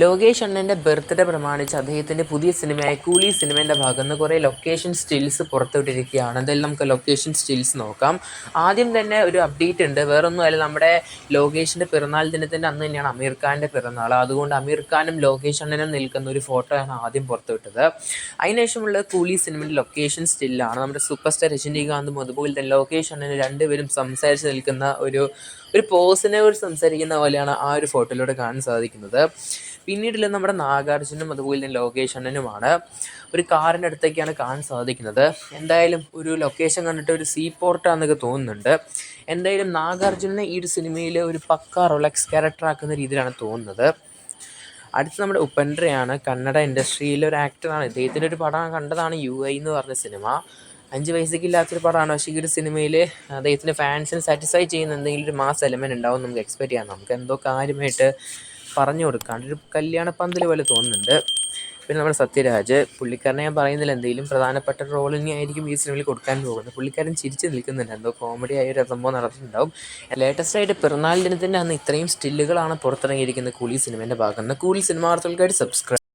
ലോകേഷ് അണ്ണൻ്റെ ബർത്ത്ഡേ പ്രമാണിച്ച് അദ്ദേഹത്തിൻ്റെ പുതിയ സിനിമയായ കൂലി സിനിമേൻ്റെ ഭാഗത്ത് നിന്ന് കുറേ ലൊക്കേഷൻ സ്റ്റിൽസ് പുറത്തുവിട്ടിരിക്കുകയാണ്. എന്തായാലും നമുക്ക് ലൊക്കേഷൻ സ്റ്റിൽസ് നോക്കാം. ആദ്യം തന്നെ ഒരു അപ്ഡേറ്റ് ഉണ്ട്. വേറൊന്നുമല്ല, നമ്മുടെ ലോകേഷിൻ്റെ പിറന്നാൾ ദിനത്തിൻ്റെ അന്ന് തന്നെയാണ് അമീർ ഖാൻ്റെ പിറന്നാൾ. അതുകൊണ്ട് അമീർ ഖാനും ലോകേഷ് അണ്ണനും നിൽക്കുന്ന ഒരു ഫോട്ടോയാണ് ആദ്യം പുറത്തുവിട്ടത്. അതിനുശേഷമുള്ള കൂലി സിനിമയുടെ ലൊക്കേഷൻ സ്റ്റില്ലാണ്. നമ്മുടെ സൂപ്പർ സ്റ്റാർ രജനീകാന്തും അതുപോലെ തന്നെ ലോകേഷ് അണ്ണനും രണ്ടുപേരും സംസാരിച്ച് നിൽക്കുന്ന ഒരു പോസിനെ കുറിച്ച് സംസാരിക്കുന്ന പോലെയാണ് ആ ഒരു ഫോട്ടോയിലൂടെ കാണാൻ സാധിക്കുന്നത്. പിന്നീടുള്ള നമ്മുടെ നാഗാർജുനും അതുപോലെ തന്നെ ലോകേഷ് അണ്ണനുമാണ്. ഒരു കാറിൻ്റെ അടുത്തേക്കാണ് കാണാൻ സാധിക്കുന്നത്. എന്തായാലും ഒരു ലൊക്കേഷൻ കണ്ടിട്ട് ഒരു സീ പോർട്ടാന്നൊക്കെ തോന്നുന്നുണ്ട്. എന്തായാലും നാഗാർജുനെ ഈ ഒരു സിനിമയിൽ ഒരു പക്ക റൊളക്സ് ക്യാരക്ടർ ആക്കുന്ന രീതിയിലാണ് തോന്നുന്നത്. അടുത്ത് നമ്മുടെ ഉപേന്ദ്രയാണ്. കന്നഡ ഇൻഡസ്ട്രിയിലെ ഒരു ആക്ടറാണ്. ഇദ്ദേഹത്തിൻ്റെ ഒരു പടം കണ്ടതാണ് UI എന്ന് പറഞ്ഞ സിനിമ. 5 പൈസയ്ക്കില്ലാത്തൊരു പടമാണ്. പക്ഷേ ഈ ഒരു സിനിമയിൽ അദ്ദേഹത്തിൻ്റെ ഫാൻസിനെ സാറ്റിസ്ഫൈ ചെയ്യുന്ന എന്തെങ്കിലും ഒരു മാസ് എലമെൻറ്റ് ഉണ്ടാവും നമുക്ക് എക്സ്പെക്റ്റ് ചെയ്യാം. നമുക്ക് എന്തോ കാര്യമായിട്ട് പറഞ്ഞു കൊടുക്കാണ്ട് ഒരു കല്യാണപ്പന്തൽ പോലെ തോന്നുന്നുണ്ട്. പിന്നെ നമ്മുടെ സത്യരാജ്, പുള്ളിക്കാരനെ ഞാൻ പറയുന്നില്ല, എന്തെങ്കിലും പ്രധാനപ്പെട്ട റോൾ തന്നെയായിരിക്കും ഈ സിനിമയിൽ കൊടുക്കാൻ പോകുന്നത്. പുള്ളിക്കാരൻ ചിരിച്ച് നിൽക്കുന്നുണ്ട്, എന്തോ കോമഡി ആയ ഒരു സംഭവം നടന്നിട്ടുണ്ടാവും. ലേറ്റസ്റ്റ് ആയിട്ട് പിറന്നാൾ ദിനത്തിൻ്റെ അന്ന് ഇത്രയും സ്റ്റില്ലുകളാണ് പുറത്തിറങ്ങിയിരിക്കുന്നത് കൂലി സിനിമേൻ്റെ ഭാഗത്ത് നിന്ന്. കൂലി സിനിമ വാർത്തകൾക്കായിട്ട് സബ്സ്ക്രൈബ്